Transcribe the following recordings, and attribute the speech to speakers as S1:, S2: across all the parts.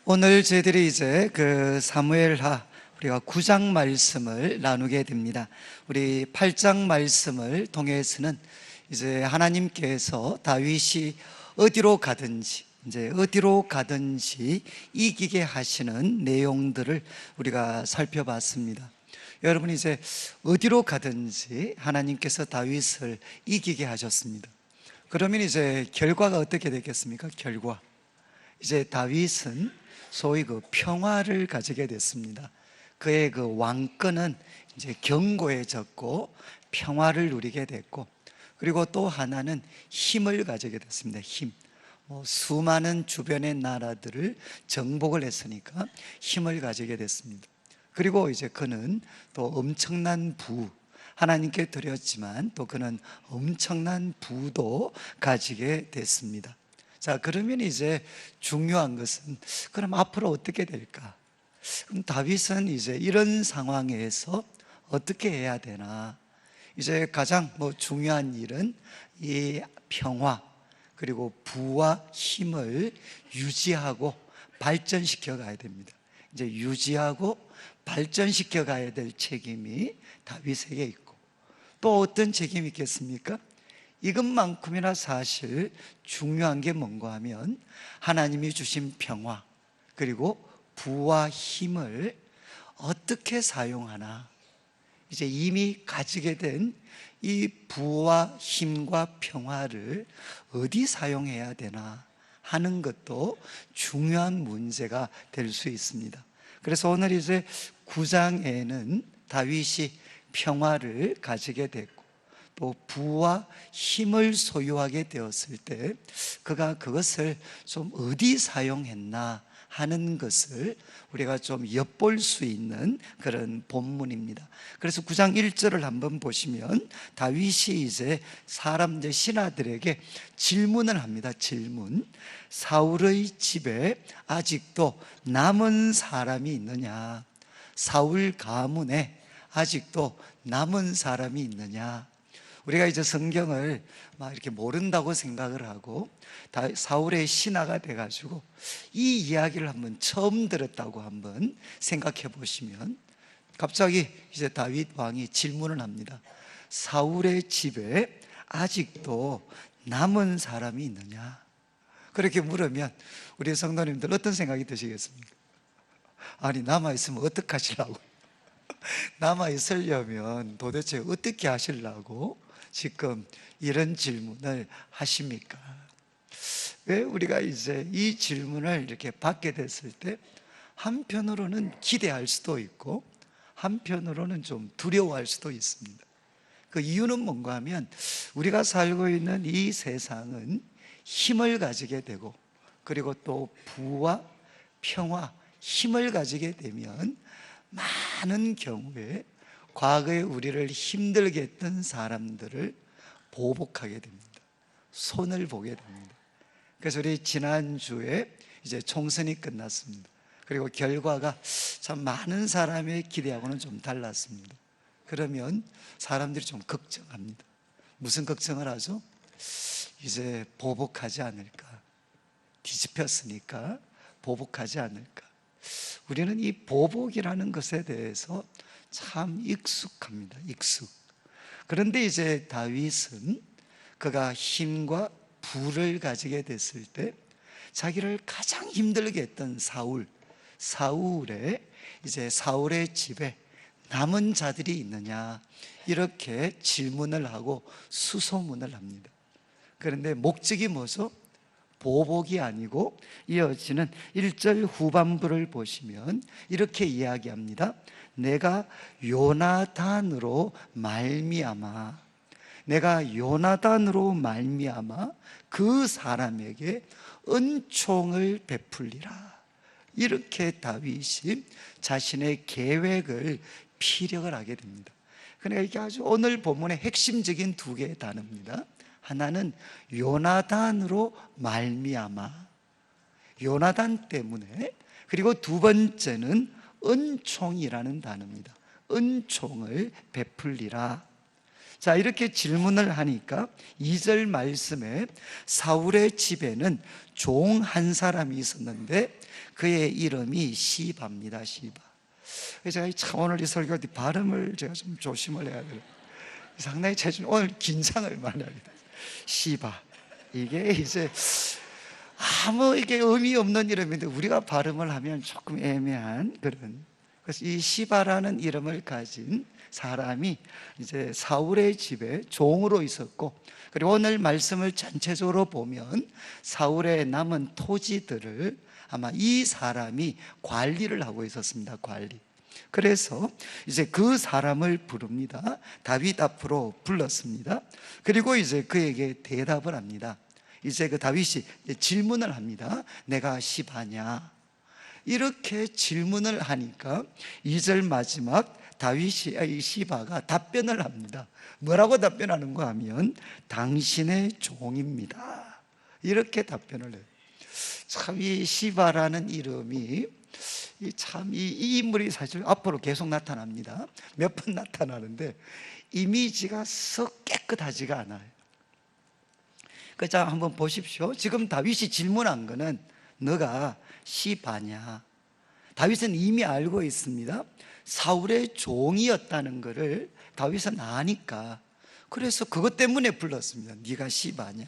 S1: 오늘 저희들이 이제 사무엘하 우리가 9장 말씀을 나누게 됩니다. 우리 8장 말씀을 통해서는 이제 하나님께서 다윗이 어디로 가든지 이기게 하시는 내용들을 우리가 살펴봤습니다. 여러분, 이제 어디로 가든지 하나님께서 다윗을 이기게 하셨습니다. 그러면 이제 결과가 어떻게 되겠습니까? 이제 다윗은 소위 평화를 가지게 됐습니다. 그의 왕권은 이제 견고해졌고 평화를 누리게 됐고, 그리고 또 하나는 힘을 가지게 됐습니다. 수많은 주변의 나라들을 정복을 했으니까 힘을 가지게 됐습니다. 그리고 이제 그는 또 엄청난 하나님께 드렸지만 또 그는 엄청난 부도 가지게 됐습니다. 자, 그러면 이제 중요한 것은 그럼 앞으로 어떻게 될까? 그럼 다윗은 이제 이런 상황에서 어떻게 해야 되나? 이제 가장 중요한 일은 이 평화 그리고 부와 힘을 유지하고 발전시켜 가야 됩니다. 이제 유지하고 발전시켜 가야 될 책임이 다윗에게 있고, 또 어떤 책임이 있겠습니까? 이것만큼이나 사실 중요한 게 뭔가 하면 하나님이 주신 평화 그리고 부와 힘을 어떻게 사용하나, 이제 이미 가지게 된 이 부와 힘과 평화를 어디 사용해야 되나 하는 것도 중요한 문제가 될 수 있습니다. 그래서 오늘 이제 9장에는 다윗이 평화를 가지게 됐고 또 부와 힘을 소유하게 되었을 때 그가 그것을 좀 어디 사용했나 하는 것을 우리가 좀 엿볼 수 있는 그런 본문입니다. 그래서 9장 1절을 한번 보시면 다윗이 이제 사람들, 신하들에게 질문을 합니다. 사울의 집에 아직도 남은 사람이 있느냐? 사울 가문에 아직도 남은 사람이 있느냐? 우리가 이제 성경을 막 이렇게 모른다고 생각을 하고 사울의 신하가 돼가지고 이 이야기를 한번 처음 들었다고 한번 생각해 보시면 갑자기 이제 다윗 왕이 질문을 합니다. 사울의 집에 아직도 남은 사람이 있느냐? 그렇게 물으면 우리 성도님들 어떤 생각이 드시겠습니까? 아니, 남아있으면 어떡하시려고? 남아있으려면 도대체 어떻게 하시려고 지금 이런 질문을 하십니까? 왜 우리가 이제 이 질문을 이렇게 받게 됐을 때 한편으로는 기대할 수도 있고 한편으로는 좀 두려워할 수도 있습니다. 그 이유는 뭔가 하면 우리가 살고 있는 이 세상은 힘을 가지게 되고 그리고 또 부와 평화, 힘을 가지게 되면 많은 경우에 과거에 우리를 힘들게 했던 사람들을 보복하게 됩니다. 손을 보게 됩니다. 그래서 우리 지난주에 이제 총선이 끝났습니다. 그리고 결과가 참 많은 사람의 기대하고는 좀 달랐습니다. 그러면 사람들이 좀 걱정합니다. 무슨 걱정을 하죠? 이제 보복하지 않을까? 뒤집혔으니까 보복하지 않을까? 우리는 이 보복이라는 것에 대해서 참 익숙합니다. 그런데 이제 다윗은 그가 힘과 부를 가지게 됐을 때 자기를 가장 힘들게 했던 사울의 집에 남은 자들이 있느냐, 이렇게 질문을 하고 수소문을 합니다. 그런데 목적이 뭐죠? 보복이 아니고 이어지는 1절 후반부를 보시면 이렇게 이야기합니다. 내가 요나단으로 말미암아 그 사람에게 은총을 베풀리라. 이렇게 다윗이 자신의 계획을 피력을 하게 됩니다. 그러니까 이게 아주 오늘 본문의 핵심적인 두 개의 단어입니다. 하나는 요나단으로 말미암아, 요나단 때문에, 그리고 두 번째는 은총이라는 단어입니다. 은총을 베풀리라. 자, 이렇게 질문을 하니까 2절 말씀에 사울의 집에는 종 한 사람이 있었는데 그의 이름이 시바입니다. 시바. 제가 참 오늘 이 설교 발음을 제가 좀 조심을 해야 돼요. 상당히 오늘 긴장을 많이 하게 돼요. 시바. 이게 이제 아무 이게 의미 없는 이름인데 우리가 발음을 하면 조금 애매한 그런. 그래서 이 시바라는 이름을 가진 사람이 이제 사울의 집에 종으로 있었고, 그리고 오늘 말씀을 전체적으로 보면 사울의 남은 토지들을 아마 이 사람이 관리를 하고 있었습니다. 관리. 그래서 이제 그 사람을 부릅니다. 다윗 앞으로 불렀습니다. 그리고 이제 그에게 대답을 합니다. 이제 그 다윗이 질문을 합니다. 내가 시바냐? 이렇게 질문을 하니까 2절 마지막 다윗이, 이 시바가 답변을 합니다. 뭐라고 답변하는가 하면 당신의 종입니다. 이렇게 답변을 해요. 참 이 시바라는 이름이 참 이 인물이 사실 앞으로 계속 나타납니다. 몇 번 나타나는데 이미지가 썩 깨끗하지가 않아요. 자, 한번 보십시오. 지금 다윗이 질문한 거는 너가 시바냐? 다윗은 이미 알고 있습니다. 사울의 종이었다는 것을 다윗은 아니까, 그래서 그것 때문에 불렀습니다. 네가 시바냐?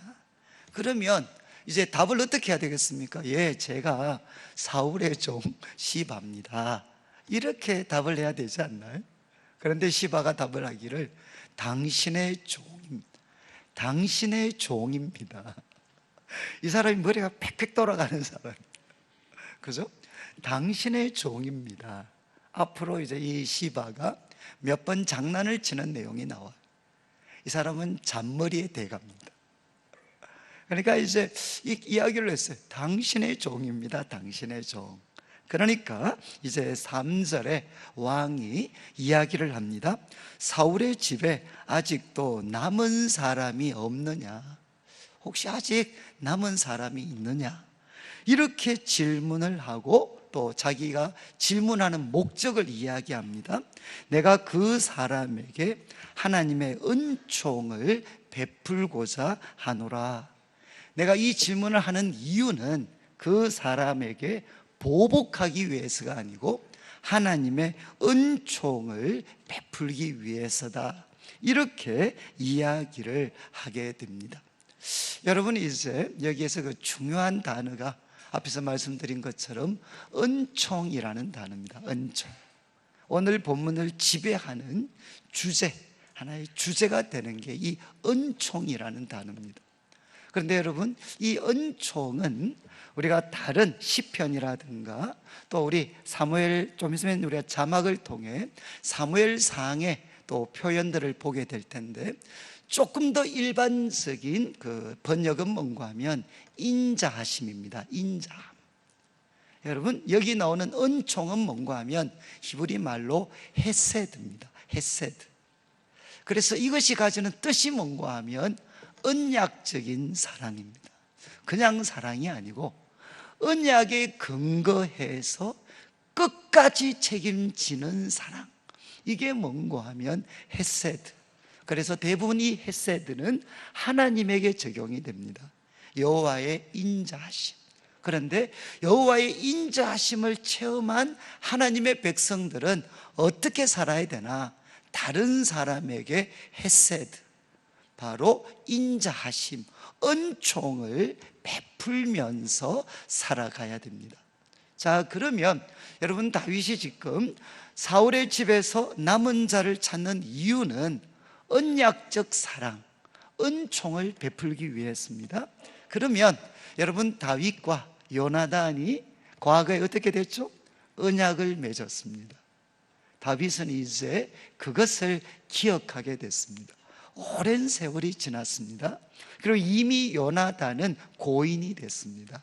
S1: 그러면 이제 답을 어떻게 해야 되겠습니까? 예, 제가 사울의 종 시바입니다. 이렇게 답을 해야 되지 않나요? 그런데 시바가 답을 하기를 당신의 종입니다. 당신의 종입니다. 이 사람이 머리가 팩팩 돌아가는 사람, 그죠? 당신의 종입니다. 앞으로 이제 이 시바가 몇 번 장난을 치는 내용이 나와요. 이 사람은 잔머리의 대가입니다. 그러니까 이제 이 이야기를 했어요. 당신의 종입니다. 당신의 종. 그러니까 이제 3절에 왕이 이야기를 합니다. 사울의 집에 아직도 남은 사람이 없느냐? 혹시 아직 남은 사람이 있느냐? 이렇게 질문을 하고 또 자기가 질문하는 목적을 이야기합니다. 내가 그 사람에게 하나님의 은총을 베풀고자 하노라. 내가 이 질문을 하는 이유는 그 사람에게 보복하기 위해서가 아니고 하나님의 은총을 베풀기 위해서다. 이렇게 이야기를 하게 됩니다. 여러분, 이제 여기에서 그 중요한 단어가 앞에서 말씀드린 것처럼 은총이라는 단어입니다. 은총. 오늘 본문을 지배하는 주제, 하나의 주제가 되는 게 이 은총이라는 단어입니다. 그런데 여러분, 이 은총은 우리가 다른 시편이라든가 또 우리 사무엘, 좀 있으면 우리가 자막을 통해 사무엘상의 또 표현들을 보게 될 텐데, 조금 더 일반적인 그 번역은 뭔가 하면 인자하심입니다. 인자함. 여러분, 여기 나오는 은총은 뭔가 하면 히브리 말로 헤세드입니다. 헤세드. 그래서 이것이 가지는 뜻이 뭔가 하면 언약적인 사랑입니다. 그냥 사랑이 아니고 언약에 근거해서 끝까지 책임지는 사랑. 이게 뭔가 하면 헤세드. 그래서 대부분 이 헤세드는 하나님에게 적용이 됩니다. 여호와의 인자하심. 그런데 여호와의 인자하심을 체험한 하나님의 백성들은 어떻게 살아야 되나? 다른 사람에게 헤세드, 바로 인자하심, 은총을 베풀면서 살아가야 됩니다. 자, 그러면 여러분, 다윗이 지금 사울의 집에서 남은 자를 찾는 이유는 언약적 사랑, 은총을 베풀기 위해서입니다. 그러면 여러분, 다윗과 요나단이 과거에 어떻게 됐죠? 언약을 맺었습니다. 다윗은 이제 그것을 기억하게 됐습니다. 오랜 세월이 지났습니다. 그리고 이미 요나단은 고인이 됐습니다.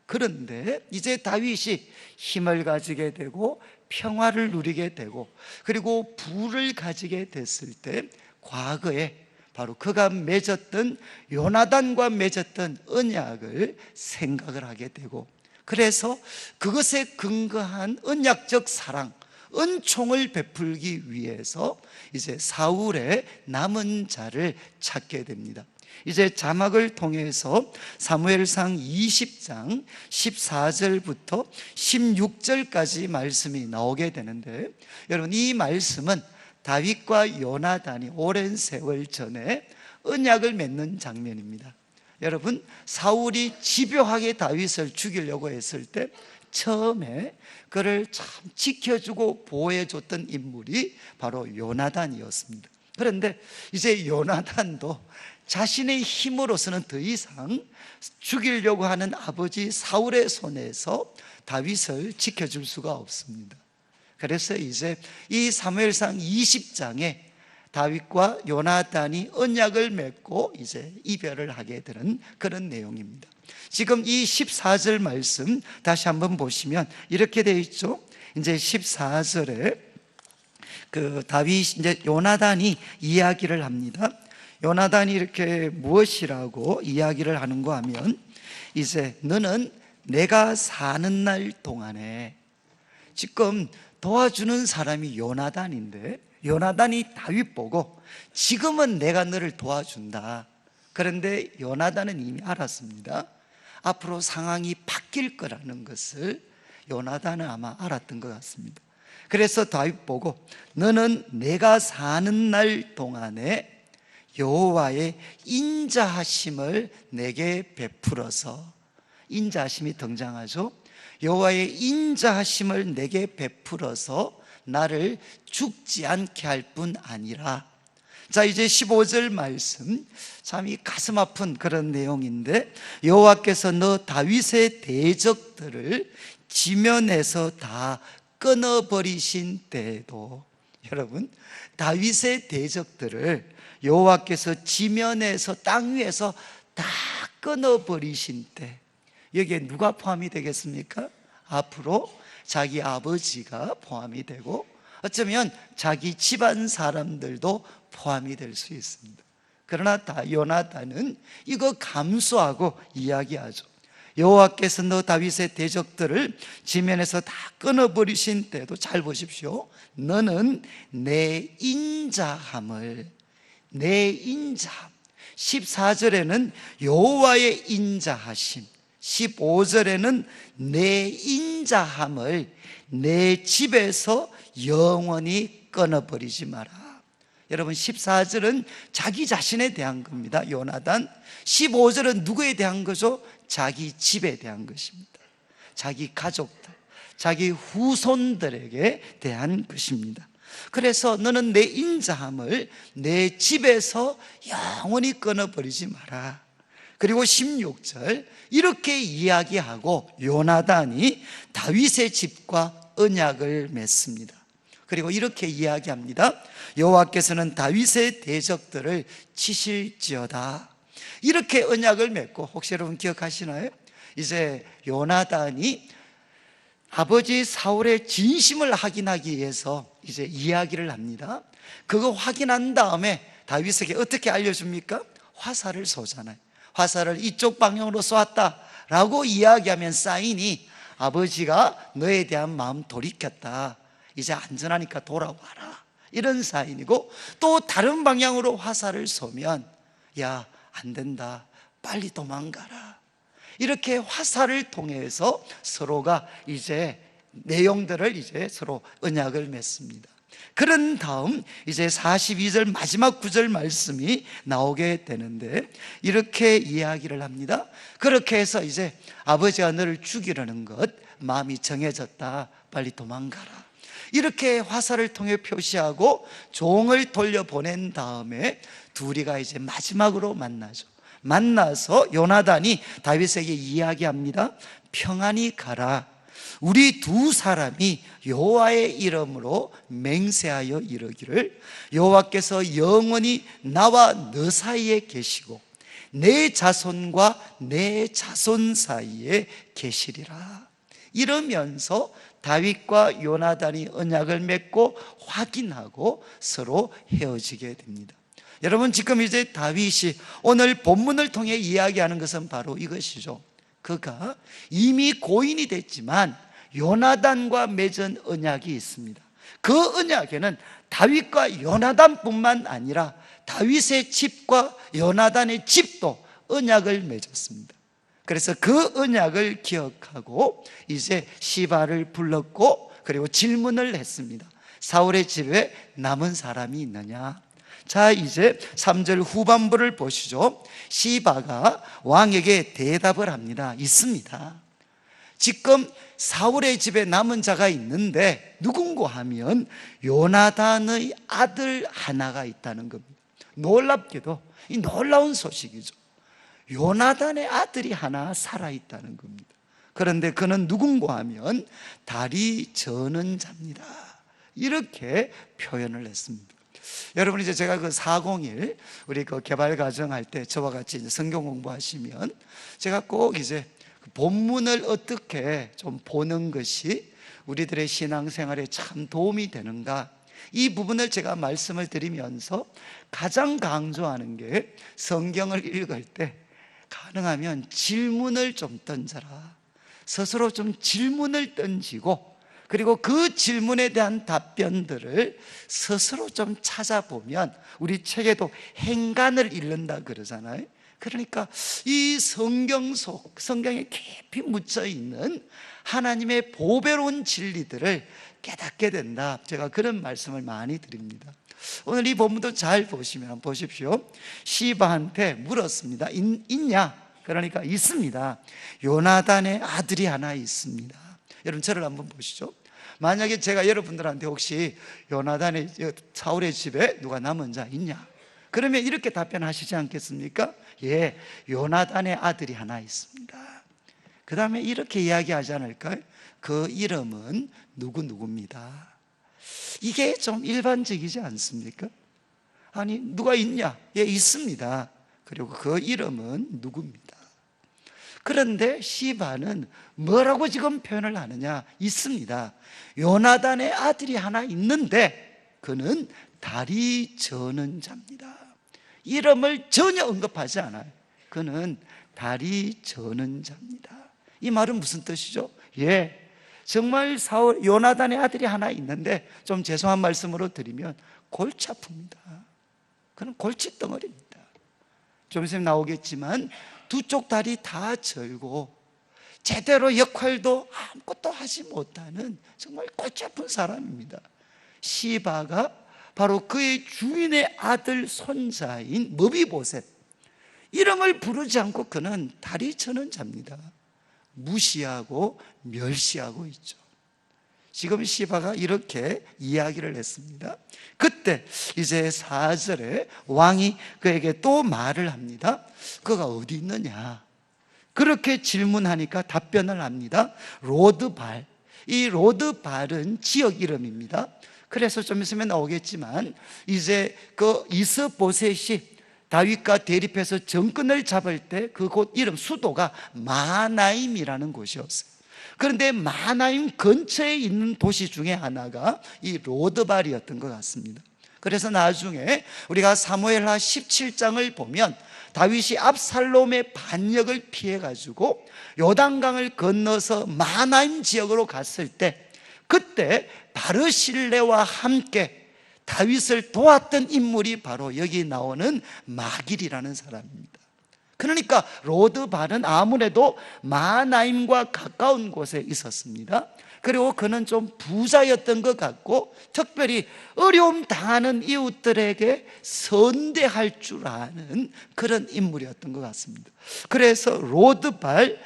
S1: 그런데 이제 다윗이 힘을 가지게 되고 평화를 누리게 되고 그리고 부를 가지게 됐을 때 과거에 바로 그가 맺었던, 요나단과 맺었던 언약을 생각을 하게 되고, 그래서 그것에 근거한 언약적 사랑, 은총을 베풀기 위해서 이제 사울의 남은 자를 찾게 됩니다. 이제 자막을 통해서 사무엘상 20장 14절부터 16절까지 말씀이 나오게 되는데, 여러분 이 말씀은 다윗과 요나단이 오랜 세월 전에 언약을 맺는 장면입니다. 여러분, 사울이 집요하게 다윗을 죽이려고 했을 때 처음에 그를 참 지켜주고 보호해줬던 인물이 바로 요나단이었습니다. 그런데 이제 요나단도 자신의 힘으로서는 더 이상 죽이려고 하는 아버지 사울의 손에서 다윗을 지켜줄 수가 없습니다. 그래서 이제 이 사무엘상 20장에 다윗과 요나단이 언약을 맺고 이제 이별을 하게 되는 그런 내용입니다. 지금 이 14절 말씀 다시 한번 보시면 이렇게 되어 있죠. 이제 14절에 다윗, 이제 요나단이 이야기를 합니다. 요나단이 이렇게 무엇이라고 이야기를 하는가 하면, 이제 너는 내가 사는 날 동안에, 지금 도와주는 사람이 요나단인데 요나단이 다윗 보고 지금은 내가 너를 도와준다. 그런데 요나단은 이미 알았습니다. 앞으로 상황이 바뀔 거라는 것을 요나단은 아마 알았던 것 같습니다. 그래서 다윗 보고 너는 내가 사는 날 동안에 여호와의 인자하심을 내게 베풀어서, 인자하심이 등장하죠. 여호와의 인자하심을 내게 베풀어서 나를 죽지 않게 할 뿐 아니라. 자, 이제 15절 말씀, 참 이 가슴 아픈 그런 내용인데, 여호와께서 너 다윗의 대적들을 지면에서 다 끊어버리신 때에도, 여러분 다윗의 대적들을 여호와께서 지면에서, 땅 위에서 다 끊어버리신 때, 여기에 누가 포함이 되겠습니까? 앞으로 자기 아버지가 포함이 되고 어쩌면 자기 집안 사람들도 포함이 될 수 있습니다. 그러나 요나단은 이거 감수하고 이야기하죠. 여호와께서 너 다윗의 대적들을 지면에서 다 끊어버리신 때도, 잘 보십시오, 너는 내 인자함을, 내 인자함, 14절에는 여호와의 인자하심, 15절에는 내 인자함을 내 집에서 영원히 끊어버리지 마라. 여러분 14절은 자기 자신에 대한 겁니다. 요나단. 15절은 누구에 대한 거죠? 자기 집에 대한 것입니다. 자기 가족들, 자기 후손들에게 대한 것입니다. 그래서 너는 내 인자함을 내 집에서 영원히 끊어버리지 마라. 그리고 16절 이렇게 이야기하고 요나단이 다윗의 집과 언약을 맺습니다. 그리고 이렇게 이야기합니다. 여호와께서는 다윗의 대적들을 치실지어다. 이렇게 언약을 맺고, 혹시 여러분 기억하시나요? 이제 요나단이 아버지 사울의 진심을 확인하기 위해서 이제 이야기를 합니다. 그거 확인한 다음에 다윗에게 어떻게 알려줍니까? 화살을 쏘잖아요. 화살을 이쪽 방향으로 쏘았다라고 이야기하면 사인이, 아버지가 너에 대한 마음 돌이켰다, 이제 안전하니까 돌아와라, 이런 사인이고, 또 다른 방향으로 화살을 쏘면 야, 안 된다, 빨리 도망가라, 이렇게 화살을 통해서 서로가 이제 내용들을 이제 서로 언약을 맺습니다. 그런 다음 이제 42절 마지막 구절 말씀이 나오게 되는데 이렇게 이야기를 합니다. 그렇게 해서 이제 아버지가 너를 죽이려는 것 마음이 정해졌다, 빨리 도망가라, 이렇게 화살을 통해 표시하고 종을 돌려보낸 다음에 둘이가 이제 마지막으로 만나죠. 만나서 요나단이 다윗에게 이야기합니다. 평안히 가라. 우리 두 사람이 여호와의 이름으로 맹세하여 이르기를 여호와께서 영원히 나와 너 사이에 계시고 내 자손과 내 자손 사이에 계시리라. 이러면서 다윗과 요나단이 언약을 맺고 확인하고 서로 헤어지게 됩니다. 여러분 지금 이제 다윗이 오늘 본문을 통해 이야기하는 것은 바로 이것이죠. 그가 이미 고인이 됐지만 요나단과 맺은 언약이 있습니다. 그 언약에는 다윗과 요나단뿐만 아니라 다윗의 집과 요나단의 집도 언약을 맺었습니다. 그래서 그 언약을 기억하고 이제 시바를 불렀고, 그리고 질문을 했습니다. 사울의 집에 남은 사람이 있느냐? 자, 이제 3절 후반부를 보시죠. 시바가 왕에게 대답을 합니다. 있습니다. 지금 사울의 집에 남은 자가 있는데 누군가 하면 요나단의 아들 하나가 있다는 겁니다. 놀랍게도 이 놀라운 소식이죠. 요나단의 아들이 하나 살아있다는 겁니다. 그런데 그는 누군가 하면 다리 저는 자입니다. 이렇게 표현을 했습니다. 여러분, 이제 제가 그 401 우리 그 개발 과정 할 때 저와 같이 이제 성경 공부하시면 제가 꼭 이제 본문을 어떻게 좀 보는 것이 우리들의 신앙생활에 참 도움이 되는가, 이 부분을 제가 말씀을 드리면서 가장 강조하는 게 성경을 읽을 때 가능하면 질문을 좀 던져라. 스스로 좀 질문을 던지고, 그리고 그 질문에 대한 답변들을 스스로 좀 찾아보면, 우리 책에도 행간을 잃는다 그러잖아요. 그러니까 이 성경에 깊이 묻혀 있는 하나님의 보배로운 진리들을 깨닫게 된다, 제가 그런 말씀을 많이 드립니다. 오늘 이 본문도 잘 보시면 보십시오. 시바한테 물었습니다. 있냐? 그러니까 있습니다. 요나단의 아들이 하나 있습니다. 여러분, 저를 한번 보시죠. 만약에 제가 여러분들한테 혹시 요나단의 사울의 집에 누가 남은 자 있냐? 그러면 이렇게 답변하시지 않겠습니까? 예, 요나단의 아들이 하나 있습니다. 그 다음에 이렇게 이야기하지 않을까요? 그 이름은 누구누구입니다. 이게 좀 일반적이지 않습니까? 아니, 누가 있냐? 예, 있습니다. 그리고 그 이름은 누구입니다. 그런데 시바는 뭐라고 지금 표현을 하느냐? 있습니다. 요나단의 아들이 하나 있는데 그는 다리 저는 자입니다. 이름을 전혀 언급하지 않아요. 그는 다리 저는 자입니다. 이 말은 무슨 뜻이죠? 예, 정말 요나단의 아들이 하나 있는데, 좀 죄송한 말씀으로 드리면 골치 아픕니다. 그는 골칫덩어리입니다. 좀 있으면 나오겠지만 두 쪽 다리 다 절고 제대로 역할도 아무것도 하지 못하는 정말 골치 아픈 사람입니다. 시바가 바로 그의 주인의 아들 손자인 머비보셋, 이름을 부르지 않고 그는 다리 저는 자입니다. 무시하고 멸시하고 있죠. 지금 시바가 이렇게 이야기를 했습니다. 그때 이제 4절에 왕이 그에게 또 말을 합니다. 그가 어디 있느냐? 그렇게 질문하니까 답변을 합니다. 로드발. 이 로드발은 지역 이름입니다. 그래서 좀 있으면 나오겠지만 이제 그 이스보셋이 다윗과 대립해서 정권을 잡을 때 그 곳 이름, 수도가 마하나임이라는 곳이었어요. 그런데 마하나임 근처에 있는 도시 중에 하나가 이 로드발이었던 것 같습니다. 그래서 나중에 우리가 사무엘하 17장을 보면 다윗이 압살롬의 반역을 피해가지고 요단강을 건너서 마하나임 지역으로 갔을 때, 그때 바르실레와 함께 다윗을 도왔던 인물이 바로 여기 나오는 마길이라는 사람입니다. 그러니까 로드발은 아무래도 마하나임과 가까운 곳에 있었습니다. 그리고 그는 좀 부자였던 것 같고, 특별히 어려움 당하는 이웃들에게 선대할 줄 아는 그런 인물이었던 것 같습니다. 그래서 로드발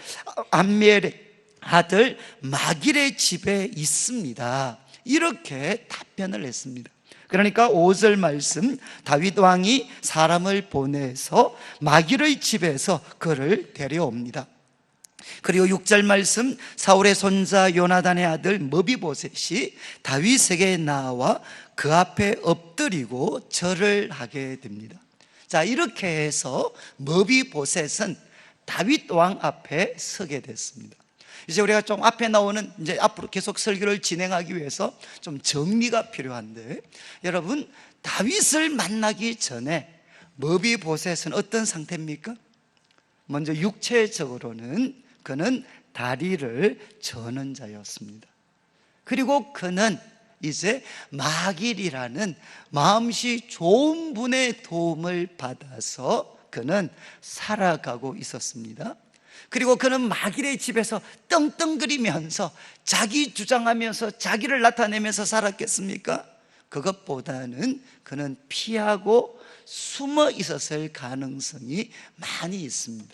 S1: 암멜의 아들 마길의 집에 있습니다, 이렇게 답변을 했습니다. 그러니까 5절 말씀, 다윗 왕이 사람을 보내서 마길의 집에서 그를 데려옵니다. 그리고 6절 말씀, 사울의 손자 요나단의 아들 머비보셋이 다윗에게 나와 그 앞에 엎드리고 절을 하게 됩니다. 자, 이렇게 해서 머비보셋은 다윗 왕 앞에 서게 됐습니다. 이제 우리가 좀 앞에 나오는, 이제 앞으로 계속 설교를 진행하기 위해서 좀 정리가 필요한데, 여러분, 다윗을 만나기 전에 머비보셋은 어떤 상태입니까? 먼저 육체적으로는 그는 다리를 저는 자였습니다. 그리고 그는 이제 마길이라는 마음씨 좋은 분의 도움을 받아서 그는 살아가고 있었습니다. 그리고 그는 마길의 집에서 떵떵거리면서 자기 주장하면서 자기를 나타내면서 살았겠습니까? 그것보다는 그는 피하고 숨어 있었을 가능성이 많이 있습니다.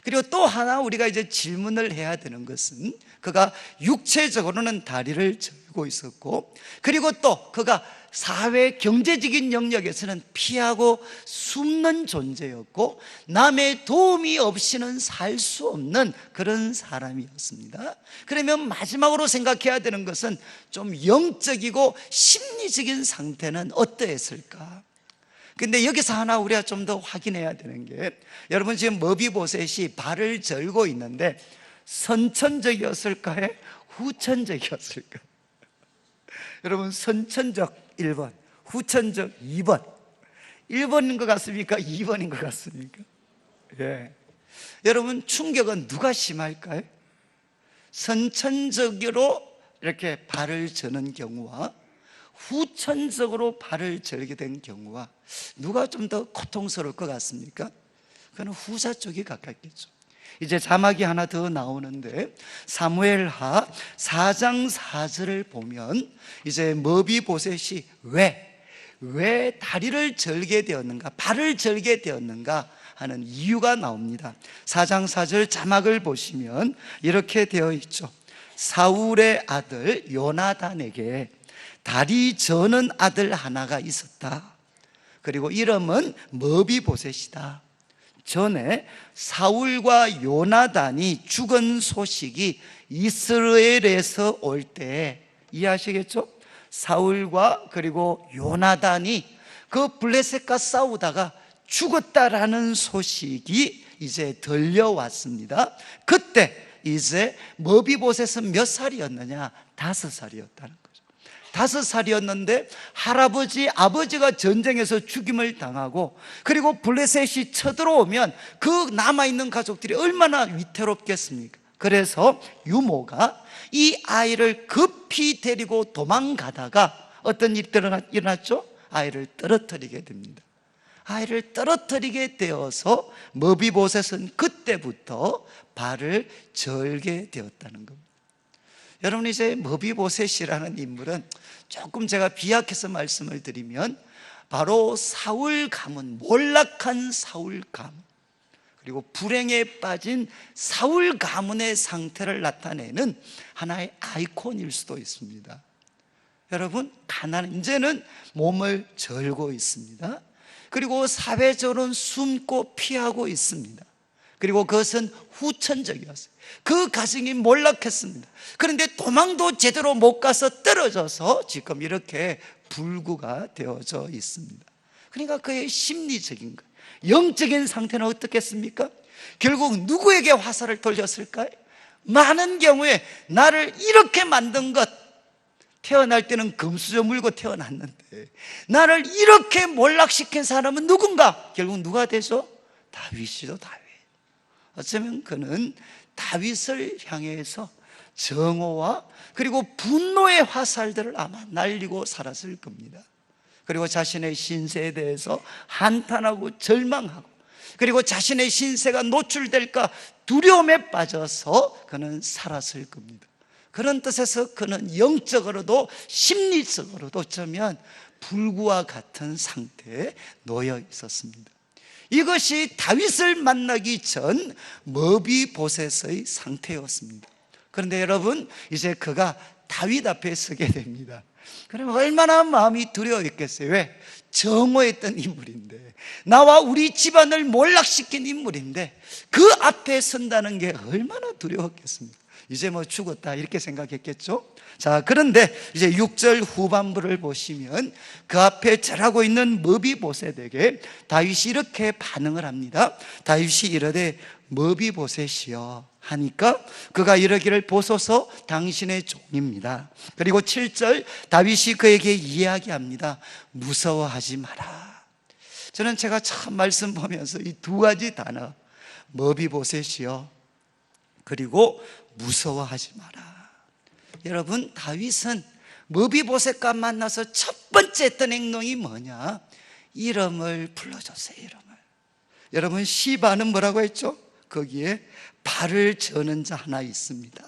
S1: 그리고 또 하나 우리가 이제 질문을 해야 되는 것은, 그가 육체적으로는 다리를 절고 있었고, 그리고 또 그가 사회 경제적인 영역에서는 피하고 숨는 존재였고, 남의 도움이 없이는 살 수 없는 그런 사람이었습니다. 그러면 마지막으로 생각해야 되는 것은 좀 영적이고 심리적인 상태는 어떠했을까? 근데 여기서 하나 우리가 좀 더 확인해야 되는 게, 여러분 지금 머비보셋이 발을 절고 있는데 선천적이었을까요? 후천적이었을까요? 여러분, 선천적 1번, 후천적 2번. 1번인 것 같습니까? 2번인 것 같습니까? 예. 여러분, 충격은 누가 심할까요? 선천적으로 이렇게 발을 저는 경우와 후천적으로 발을 절게 된 경우와 누가 좀 더 고통스러울 것 같습니까? 그건 후자 쪽이 가깝겠죠. 이제 자막이 하나 더 나오는데, 사무엘하 4장 4절을 보면 이제 머비보셋이 왜 다리를 절게 되었는가, 발을 절게 되었는가 하는 이유가 나옵니다. 4장 4절 자막을 보시면 이렇게 되어 있죠. 사울의 아들 요나단에게 다리 저는 아들 하나가 있었다. 그리고 이름은 머비보셋이다. 전에 사울과 요나단이 죽은 소식이 이스라엘에서 올 때, 이해하시겠죠? 사울과 그리고 요나단이 그 블레셋과 싸우다가 죽었다라는 소식이 이제 들려왔습니다. 그때 이제 머비보셋은 몇 살이었느냐? 5살이었다는 거죠. 5살이었는데 할아버지, 아버지가 전쟁에서 죽임을 당하고, 그리고 블레셋이 쳐들어오면 그 남아있는 가족들이 얼마나 위태롭겠습니까? 그래서 유모가 이 아이를 급히 데리고 도망가다가 어떤 일이 일어났죠? 아이를 떨어뜨리게 됩니다. 아이를 떨어뜨리게 되어서 머비보셋은 그때부터 발을 절게 되었다는 겁니다. 여러분, 이제 머비보셋이라는 인물은 조금 제가 비약해서 말씀을 드리면 바로 사울 가문, 몰락한 사울 가문, 그리고 불행에 빠진 사울 가문의 상태를 나타내는 하나의 아이콘일 수도 있습니다. 여러분, 이제는 몸을 절고 있습니다. 그리고 사회적으로는 숨고 피하고 있습니다. 그리고 그것은 후천적이었어요. 그 가정이 몰락했습니다. 그런데 도망도 제대로 못 가서 떨어져서 지금 이렇게 불구가 되어져 있습니다. 그러니까 그의 심리적인 것, 영적인 상태는 어떻겠습니까? 결국 누구에게 화살을 돌렸을까요? 많은 경우에 나를 이렇게 만든 것, 태어날 때는 금수저 물고 태어났는데 나를 이렇게 몰락시킨 사람은 누군가? 결국 누가 되죠? 다윗이죠. 다윗. 어쩌면 그는 다윗을 향해서 정오와 그리고 분노의 화살들을 아마 날리고 살았을 겁니다. 그리고 자신의 신세에 대해서 한탄하고 절망하고, 그리고 자신의 신세가 노출될까 두려움에 빠져서 그는 살았을 겁니다. 그런 뜻에서 그는 영적으로도 심리적으로도 어쩌면 불구와 같은 상태에 놓여 있었습니다. 이것이 다윗을 만나기 전 머비보셋의 상태였습니다. 그런데 여러분, 이제 그가 다윗 앞에 서게 됩니다. 그럼 얼마나 마음이 두려워했겠어요? 왜? 정오했던 인물인데, 나와 우리 집안을 몰락시킨 인물인데 그 앞에 선다는 게 얼마나 두려웠겠습니까? 이제 뭐 죽었다 이렇게 생각했겠죠? 자, 그런데 이제 6절 후반부를 보시면 그 앞에 절하고 있는 머비보셋에게 다윗이 이렇게 반응을 합니다. 다윗이 이르되 머비보셋이여 하니까 그가 이르기를 보소서 당신의 종입니다. 그리고 7절 다윗이 그에게 이야기합니다. 무서워하지 마라. 저는 제가 참 말씀 보면서 이 두 가지 단어, 머비보셋이여 그리고 무서워하지 마라. 여러분, 다윗은 머비보셋과 만나서 첫 번째 했던 행동이 뭐냐? 이름을 불러줬어요. 이름을. 여러분, 시바는 뭐라고 했죠? 거기에 발을 저는 자 하나 있습니다,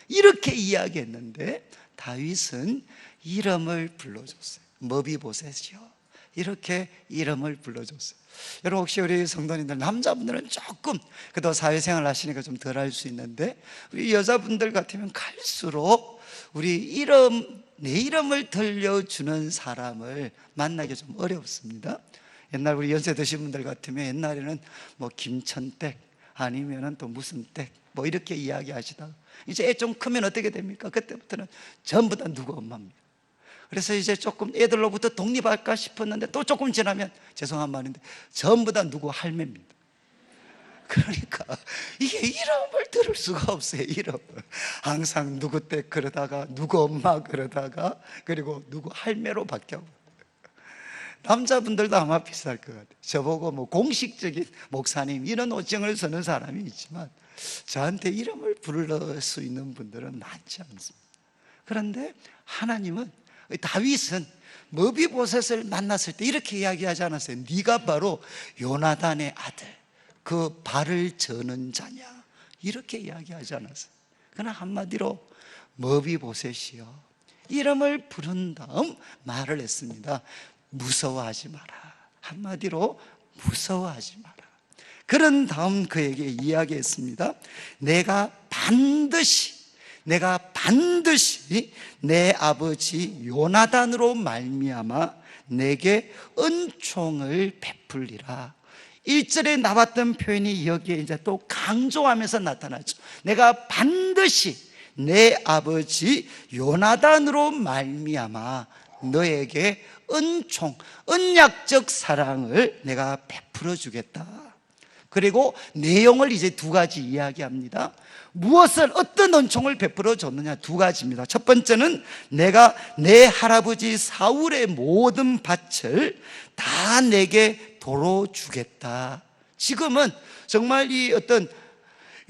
S1: 이렇게 이야기했는데 다윗은 이름을 불러줬어요. 머비보셋이요, 이렇게 이름을 불러줬어요. 여러분, 혹시 우리 성도님들, 남자분들은 조금 그래도 사회생활 하시니까 좀 덜 할 수 있는데, 우리 여자분들 같으면 갈수록 우리 내 이름을 들려주는 사람을 만나기 좀 어렵습니다. 옛날 우리 연세 드신 분들 같으면 옛날에는 뭐 김천댁 아니면은 또 무슨 댁 뭐 이렇게 이야기하시다가 이제 애 좀 크면 어떻게 됩니까? 그때부터는 전부 다 누구 엄마입니다. 그래서 이제 조금 애들로부터 독립할까 싶었는데 또 조금 지나면, 죄송한 말인데, 전부 다 누구 할매입니다. 그러니까 이게 이름을 들을 수가 없어요. 이름을 항상 누구 댁 그러다가 누구 엄마 그러다가 그리고 누구 할매로 바뀌어. 남자분들도 아마 비슷할 것 같아요. 저보고 뭐 공식적인 목사님 이런 호칭을 쓰는 사람이 있지만 저한테 이름을 부를 수 있는 분들은 많지 않습니다. 그런데 하나님은, 다윗은 머비보셋을 만났을 때 이렇게 이야기하지 않았어요? 네가 바로 요나단의 아들, 그 발을 저는 자냐, 이렇게 이야기하지 않았어요. 그러나 한마디로 머비보셋이요, 이름을 부른 다음 말을 했습니다. 무서워하지 마라. 한마디로 무서워하지 마라. 그런 다음 그에게 이야기했습니다. 내가 반드시 내 아버지 요나단으로 말미암아 내게 은총을 베풀리라. 1절에 나왔던 표현이 여기에 이제 또 강조하면서 나타나죠. 내가 반드시 내 아버지 요나단으로 말미암아 너에게 은총, 언약적 사랑을 내가 베풀어 주겠다. 그리고 내용을 이제 두 가지 이야기합니다. 무엇을, 어떤 은총을 베풀어 줬느냐? 두 가지입니다. 첫 번째는 내가 내 할아버지 사울의 모든 밭을 다 내게 도로 주겠다. 지금은 정말 이 어떤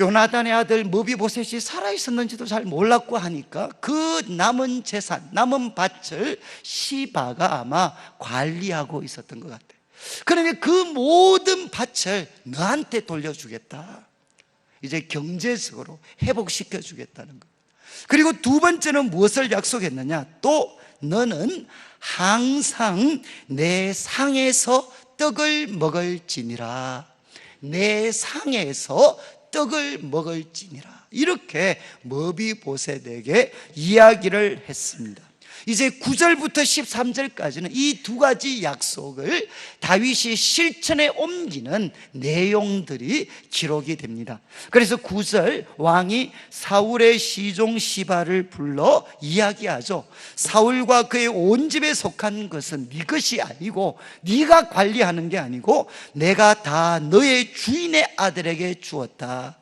S1: 요나단의 아들 머비보셋이 살아있었는지도 잘 몰랐고 하니까 그 남은 재산, 남은 밭을 시바가 아마 관리하고 있었던 것 같아요. 그러면 그 모든 밭을 너한테 돌려주겠다. 이제 경제적으로 회복시켜 주겠다는 것. 그리고 두 번째는 무엇을 약속했느냐? 또 너는 항상 내 상에서 떡을 먹을지니라. 내 상에서 떡을 먹을지니라. 이렇게 머비보셋에게 이야기를 했습니다. 이제 9절부터 13절까지는 이 두 가지 약속을 다윗이 실천에 옮기는 내용들이 기록이 됩니다. 그래서 9절, 왕이 사울의 시종 시바를 불러 이야기하죠. 사울과 그의 온 집에 속한 것은 네 것이 아니고, 네가 관리하는 게 아니고 내가 다 너의 주인의 아들에게 주었다.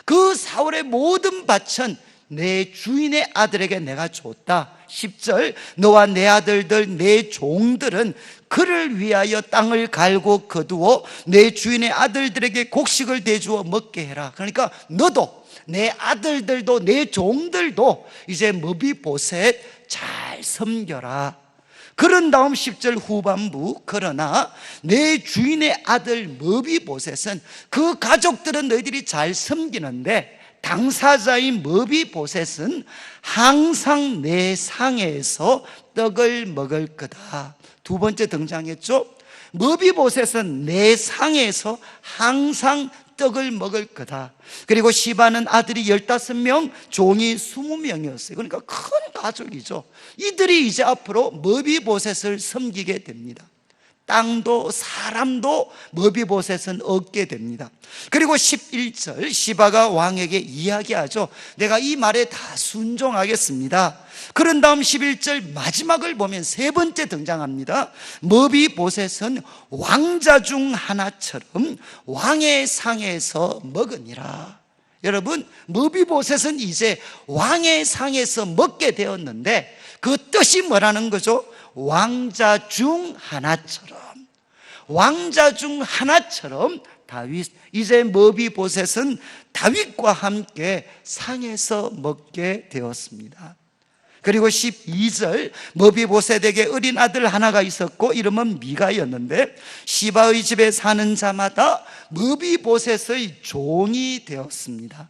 S1: 그 사울의 모든 밭은 내 주인의 아들에게 내가 줬다. 10절, 너와 내 아들들 내 종들은 그를 위하여 땅을 갈고 거두어 내 주인의 아들들에게 곡식을 대주어 먹게 해라. 그러니까 너도, 내 아들들도, 내 종들도 이제 머비보셋 잘 섬겨라. 그런 다음 10절 후반부, 그러나 내 주인의 아들 머비보셋은, 그 가족들은 너희들이 잘 섬기는데 당사자인 머비보셋은 항상 내 상에서 떡을 먹을 거다. 두 번째 등장했죠. 머비보셋은 내 상에서 항상 떡을 먹을 거다. 그리고 시바는 아들이 15명, 종이 20명이었어요. 그러니까 큰 가족이죠. 이들이 이제 앞으로 머비보셋을 섬기게 됩니다. 땅도 사람도 머비보셋은 얻게 됩니다. 그리고 11절, 시바가 왕에게 이야기하죠. 내가 이 말에 다 순종하겠습니다. 그런 다음 11절 마지막을 보면 세 번째 등장합니다. 머비보셋은 왕자 중 하나처럼 왕의 상에서 먹으니라. 여러분, 머비보셋은 이제 왕의 상에서 먹게 되었는데 그 뜻이 뭐라는 거죠? 왕자 중 하나처럼, 왕자 중 하나처럼 다윗, 이제 머비보셋은 다윗과 함께 상에서 먹게 되었습니다. 그리고 12절, 머비보셋에게 어린 아들 하나가 있었고 이름은 미가였는데 시바의 집에 사는 자마다 머비보셋의 종이 되었습니다.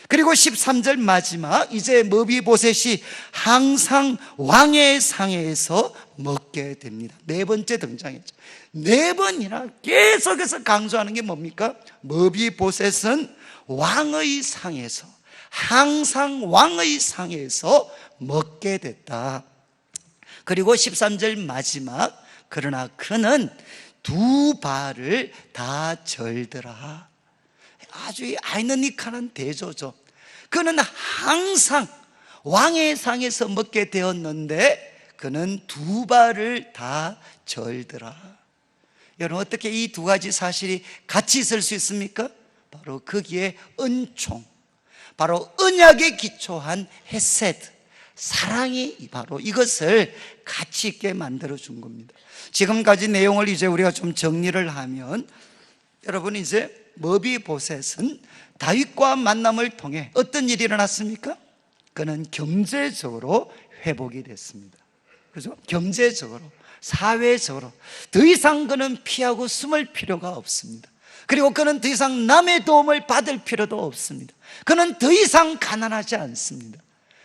S1: 그리고 13절 마지막, 이제 머비보셋이 항상 왕의 상에서 먹게 됩니다. 네 번째 등장했죠. 네 번이나 계속해서 강조하는 게 뭡니까? 머비보셋은 왕의 상에서, 항상 왕의 상에서 먹게 됐다. 그리고 13절 마지막, 그러나 그는 두 발을 다 절더라. 아주 아이러니컬한 대조죠. 그는 항상 왕의 상에서 먹게 되었는데 그는 두 발을 다 절더라. 여러분, 어떻게 이 두 가지 사실이 같이 있을 수 있습니까? 바로 거기에 은총, 바로 언약에 기초한 헤세드, 사랑이 바로 이것을 가치 있게 만들어준 겁니다. 지금까지 내용을 이제 우리가 좀 정리를 하면, 여러분, 이제 머비보셋은 다윗과 만남을 통해 어떤 일이 일어났습니까? 그는 경제적으로 회복이 됐습니다. 그죠? 경제적으로, 사회적으로 더 이상 그는 피하고 숨을 필요가 없습니다. 그리고 그는 더 이상 남의 도움을 받을 필요도 없습니다. 그는 더 이상 가난하지 않습니다.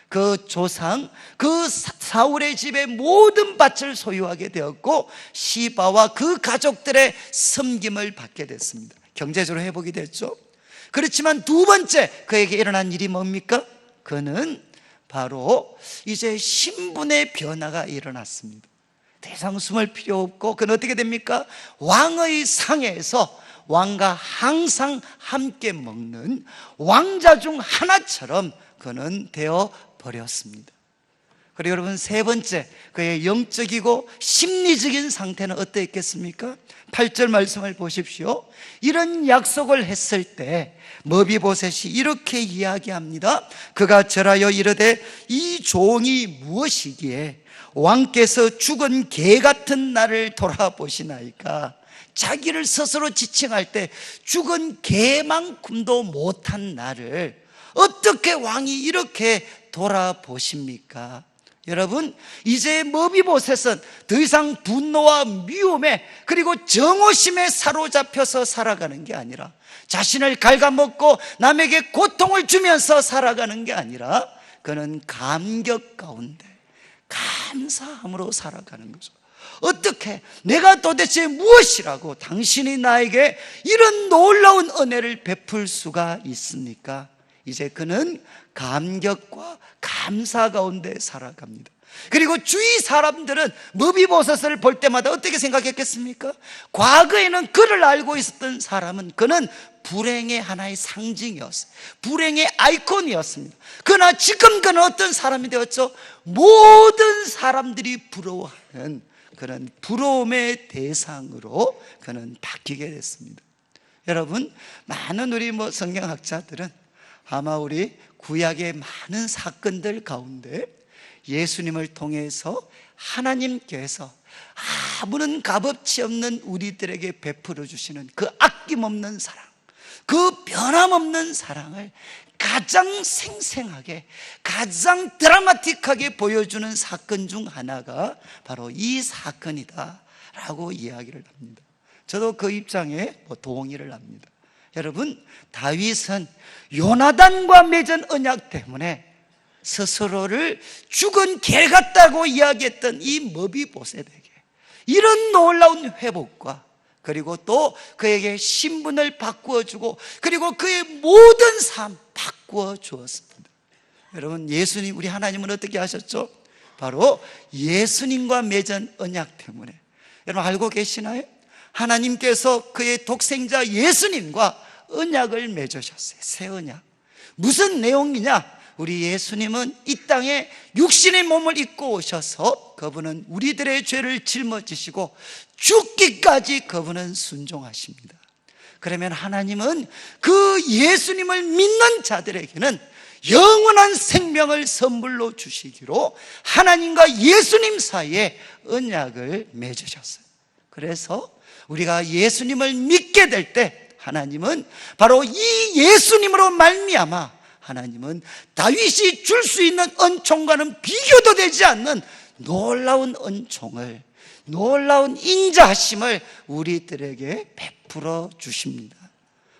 S1: 그 조상, 그 사울의 집의 모든 밭을 소유하게 되었고 시바와 그 가족들의 섬김을 받게 됐습니다. 경제적으로 회복이 됐죠. 그렇지만 두 번째 그에게 일어난 일이 뭡니까? 그는 바로 이제 신분의 변화가 일어났습니다. 더 이상 숨을 필요 없고 그는 어떻게 됩니까? 왕의 상에서 왕과 항상 함께 먹는 왕자 중 하나처럼 그는 되어 버렸습니다. 그리고 여러분, 세 번째, 그의 영적이고 심리적인 상태는 어떠했겠습니까? 8절 말씀을 보십시오. 이런 약속을 했을 때 머비보셋이 이렇게 이야기합니다. 그가 절하여 이르되 이 종이 무엇이기에 왕께서 죽은 개 같은 나를 돌아보시나이까. 자기를 스스로 지칭할 때 죽은 개만큼도 못한 나를 어떻게 왕이 이렇게 돌아보십니까? 여러분, 이제 머비보셋은 더 이상 분노와 미움에 그리고 정오심에 사로잡혀서 살아가는 게 아니라, 자신을 갉아먹고 남에게 고통을 주면서 살아가는 게 아니라 그는 감격 가운데 감사함으로 살아가는 거죠. 어떻게, 내가 도대체 무엇이라고 당신이 나에게 이런 놀라운 은혜를 베풀 수가 있습니까? 이제 그는 감격과 감사 가운데 살아갑니다. 그리고 주위 사람들은 머비보셋을 볼 때마다 어떻게 생각했겠습니까? 과거에는 그를 알고 있었던 사람은 그는 불행의 하나의 상징이었어요. 불행의 아이콘이었습니다. 그러나 지금 그는 어떤 사람이 되었죠? 모든 사람들이 부러워하는 그런 부러움의 대상으로 그는 바뀌게 됐습니다. 여러분, 많은 우리 성경학자들은 아마 우리 구약의 많은 사건들 가운데 예수님을 통해서 하나님께서 아무런 값어치 없는 우리들에게 베풀어 주시는 그 아낌없는 사랑, 그 변함없는 사랑을 가장 생생하게, 가장 드라마틱하게 보여주는 사건 중 하나가 바로 이 사건이다 라고 이야기를 합니다. 저도 그 입장에 동의를 합니다. 여러분, 다윗은 요나단과 맺은 언약 때문에 스스로를 죽은 개 같다고 이야기했던 이 머비보셋에게 이런 놀라운 회복과 그리고 또 그에게 신분을 바꾸어 주고 그리고 그의 모든 삶 바꾸어 주었습니다. 여러분, 예수님, 우리 하나님은 어떻게 하셨죠? 바로 예수님과 맺은 언약 때문에. 여러분, 알고 계시나요? 하나님께서 그의 독생자 예수님과 언약을 맺으셨어요. 새 언약. 무슨 내용이냐? 우리 예수님은 이 땅에 육신의 몸을 입고 오셔서 그분은 우리들의 죄를 짊어지시고 죽기까지 그분은 순종하십니다. 그러면 하나님은 그 예수님을 믿는 자들에게는 영원한 생명을 선물로 주시기로 하나님과 예수님 사이에 언약을 맺으셨어요. 그래서 우리가 예수님을 믿게 될 때 하나님은 바로 이 예수님으로 말미암아 하나님은 다윗이 줄 수 있는 은총과는 비교도 되지 않는 놀라운 은총을, 놀라운 인자하심을 우리들에게 베풀어 주십니다.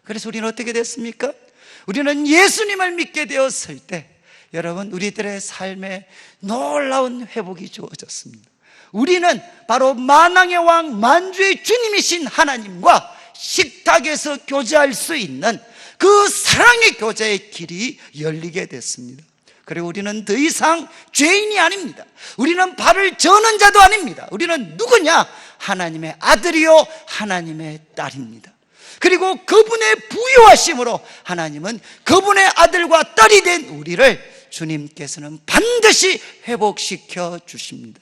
S1: 그래서 우리는 어떻게 됐습니까? 우리는 예수님을 믿게 되었을 때 여러분, 우리들의 삶에 놀라운 회복이 주어졌습니다. 우리는 바로 만왕의 왕 만주의 주님이신 하나님과 식탁에서 교제할 수 있는 그 사랑의 교제의 길이 열리게 됐습니다. 그리고 우리는 더 이상 죄인이 아닙니다. 우리는 발을 저는 자도 아닙니다. 우리는 누구냐? 하나님의 아들이요 하나님의 딸입니다. 그리고 그분의 부유하심으로 하나님은 그분의 아들과 딸이 된 우리를 주님께서는 반드시 회복시켜 주십니다.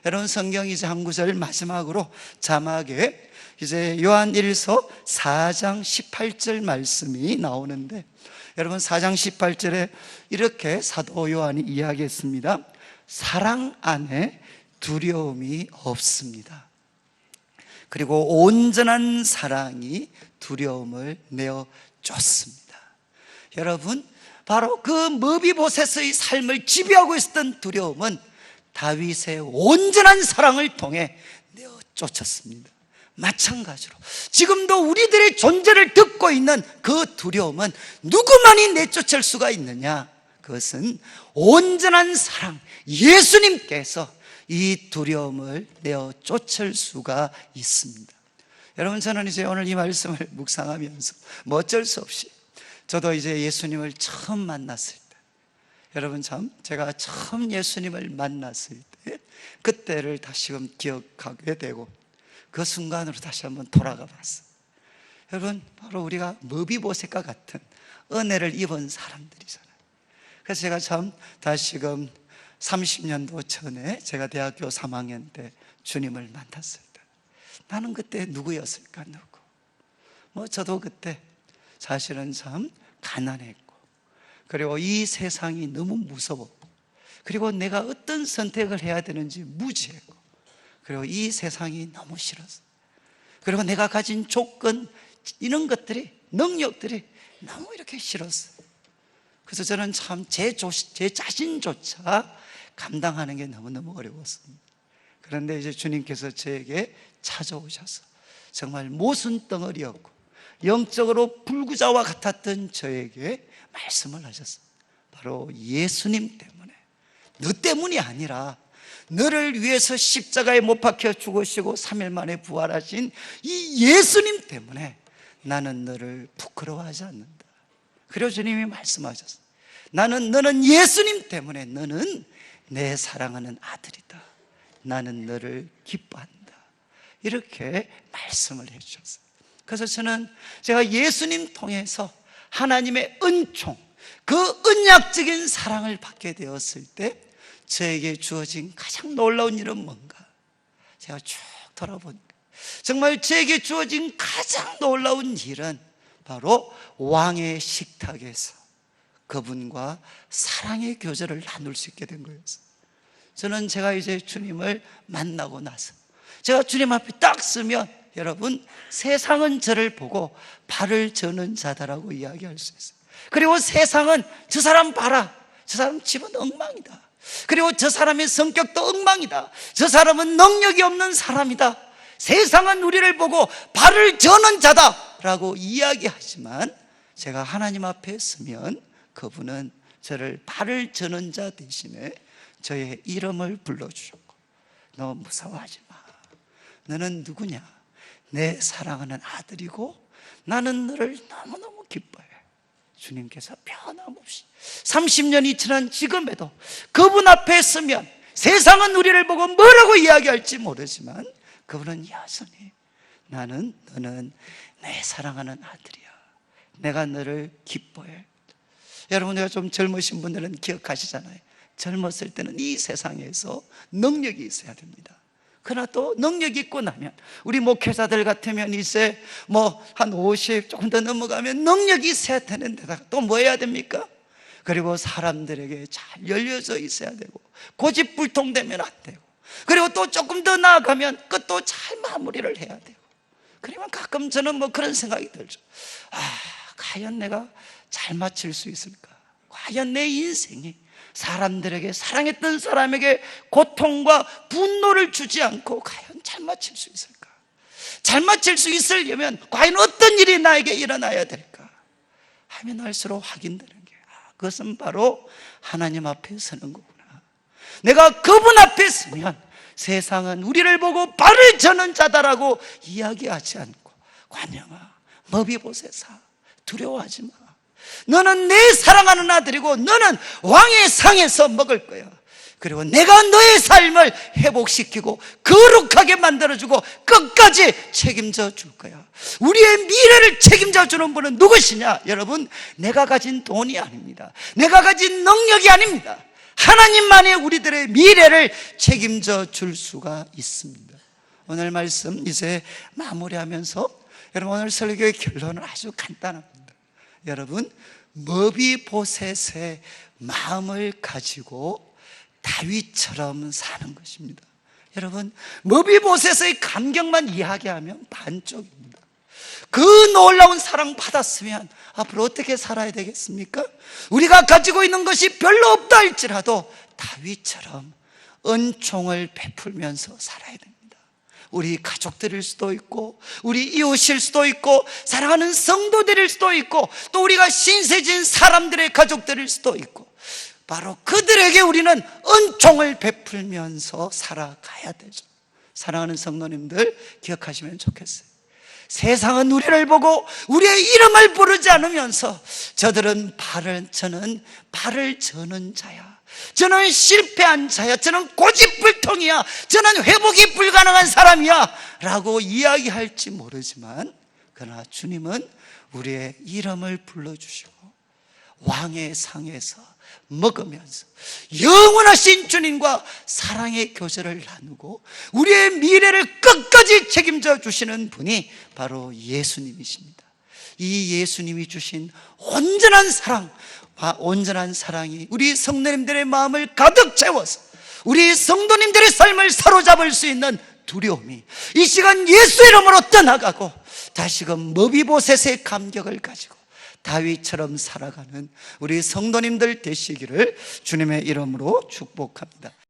S1: 여러분, 성경 이제 한 구절 마지막으로 자막에 이제 요한 1서 4장 18절 말씀이 나오는데, 여러분 4장 18절에 이렇게 사도 요한이 이야기했습니다. 사랑 안에 두려움이 없습니다. 그리고 온전한 사랑이 두려움을 내어 쫓습니다. 여러분, 바로 그 머비보셋의 삶을 지배하고 있었던 두려움은 다윗의 온전한 사랑을 통해 내어 쫓았습니다. 마찬가지로 지금도 우리들의 존재를 듣고 있는 그 두려움은 누구만이 내쫓을 수가 있느냐? 그것은 온전한 사랑, 예수님께서 이 두려움을 내어 쫓을 수가 있습니다. 여러분, 저는 이제 오늘 이 말씀을 묵상하면서 뭐 어쩔 수 없이, 저도 이제 예수님을 처음 만났을 때, 여러분 참 제가 처음 예수님을 만났을 때 그때를 다시금 기억하게 되고 그 순간으로 다시 한번 돌아가 봤어요. 여러분, 바로 우리가 머비보셋과 같은 은혜를 입은 사람들이잖아요. 그래서 제가 참 다시금 30년도 전에 제가 대학교 3학년 때 주님을 만났을 때 나는 그때 누구였을까? 누구? 저도 그때 사실은 참 가난했고, 그리고 이 세상이 너무 무서웠고, 그리고 내가 어떤 선택을 해야 되는지 무지했고, 그리고 이 세상이 너무 싫었어. 그리고 내가 가진 조건, 이런 것들이, 능력들이 너무 이렇게 싫었어. 그래서 저는 참 제 자신조차 감당하는 게 너무너무 어려웠습니다. 그런데 이제 주님께서 저에게 찾아오셔서 정말 모순덩어리였고 영적으로 불구자와 같았던 저에게 말씀을 하셨어요. 바로 예수님 때문에, 너 때문이 아니라 너를 위해서 십자가에 못 박혀 죽으시고 3일 만에 부활하신 이 예수님 때문에 나는 너를 부끄러워하지 않는다. 그리고 주님이 말씀하셨어요. 너는 예수님 때문에 너는 내 사랑하는 아들이다. 나는 너를 기뻐한다. 이렇게 말씀을 해주셨어요. 그래서 저는 제가 예수님 통해서 하나님의 은총, 그 은약적인 사랑을 받게 되었을 때 저에게 주어진 가장 놀라운 일은 뭔가? 제가 쭉 돌아보니까 정말 저에게 주어진 가장 놀라운 일은 바로 왕의 식탁에서 그분과 사랑의 교제를 나눌 수 있게 된 거였어요. 저는 제가 이제 주님을 만나고 나서 제가 주님 앞에 딱 서면 여러분, 세상은 저를 보고 발을 저는 자다라고 이야기할 수 있어요. 그리고 세상은 저 사람 봐라, 저 사람 집은 엉망이다, 그리고 저 사람의 성격도 엉망이다, 저 사람은 능력이 없는 사람이다, 세상은 우리를 보고 발을 저는 자다라고 이야기하지만 제가 하나님 앞에 서면 그분은 저를 발을 저는 자 대신에 저의 이름을 불러주셨고, 너 무서워하지 마, 너는 누구냐? 내 사랑하는 아들이고 나는 너를 너무너무 기뻐해. 주님께서 변함없이 30년이 지난 지금에도 그분 앞에 서면 세상은 우리를 보고 뭐라고 이야기할지 모르지만 그분은 여전히 너는 내 사랑하는 아들이야, 내가 너를 기뻐해. 여러분, 우리가 좀 젊으신 분들은 기억하시잖아요. 젊었을 때는 이 세상에서 능력이 있어야 됩니다. 그러나 또 능력이 있고 나면 우리 목회자들 같으면 이제 한 50 조금 더 넘어가면 능력이 있어야 되는데다가 또 뭐 해야 됩니까? 그리고 사람들에게 잘 열려져 있어야 되고 고집불통되면 안 되고, 그리고 또 조금 더 나아가면 그것도 잘 마무리를 해야 되고. 그러면 가끔 저는 그런 생각이 들죠. 과연 내가 잘 마칠 수 있을까? 과연 내 인생이 사람들에게, 사랑했던 사람에게 고통과 분노를 주지 않고 과연 잘 마칠 수 있을까? 잘 마칠 수 있으려면 과연 어떤 일이 나에게 일어나야 될까? 하면 할수록 확인되는 게, 그것은 바로 하나님 앞에 서는 거구나. 내가 그분 앞에 서면 세상은 우리를 보고 발을 저는 자다라고 이야기하지 않고, 관영아, 머비보셋아, 두려워하지 마. 너는 내 사랑하는 아들이고 너는 왕의 상에서 먹을 거야. 그리고 내가 너의 삶을 회복시키고 거룩하게 만들어주고 끝까지 책임져 줄 거야. 우리의 미래를 책임져 주는 분은 누구시냐? 여러분, 내가 가진 돈이 아닙니다. 내가 가진 능력이 아닙니다. 하나님만이 우리들의 미래를 책임져 줄 수가 있습니다. 오늘 말씀 이제 마무리하면서 여러분, 오늘 설교의 결론은 아주 간단합니다. 여러분, 머비보셋의 마음을 가지고 다윗처럼 사는 것입니다. 여러분, 머비보셋의 감격만 이야기하면 반쪽입니다. 그 놀라운 사랑 받았으면 앞으로 어떻게 살아야 되겠습니까? 우리가 가지고 있는 것이 별로 없다 할지라도 다윗처럼 은총을 베풀면서 살아야 됩니다. 우리 가족들일 수도 있고, 우리 이웃일 수도 있고, 사랑하는 성도들일 수도 있고, 또 우리가 신세진 사람들의 가족들일 수도 있고, 바로 그들에게 우리는 은총을 베풀면서 살아가야 되죠. 사랑하는 성도님들, 기억하시면 좋겠어요. 세상은 우리를 보고 우리의 이름을 부르지 않으면서 저는 발을 저는 자야, 저는 실패한 자야, 저는 고집불통이야, 저는 회복이 불가능한 사람이야 라고 이야기할지 모르지만, 그러나 주님은 우리의 이름을 불러주시고 왕의 상에서 먹으면서 영원하신 주님과 사랑의 교제를 나누고 우리의 미래를 끝까지 책임져 주시는 분이 바로 예수님이십니다. 이 예수님이 주신 온전한 사랑, 온전한 사랑이 우리 성도님들의 마음을 가득 채워서 우리 성도님들의 삶을 사로잡을 수 있는 두려움이 이 시간 예수 이름으로 떠나가고 다시금 머비보셋의 감격을 가지고 다윗처럼 살아가는 우리 성도님들 되시기를 주님의 이름으로 축복합니다.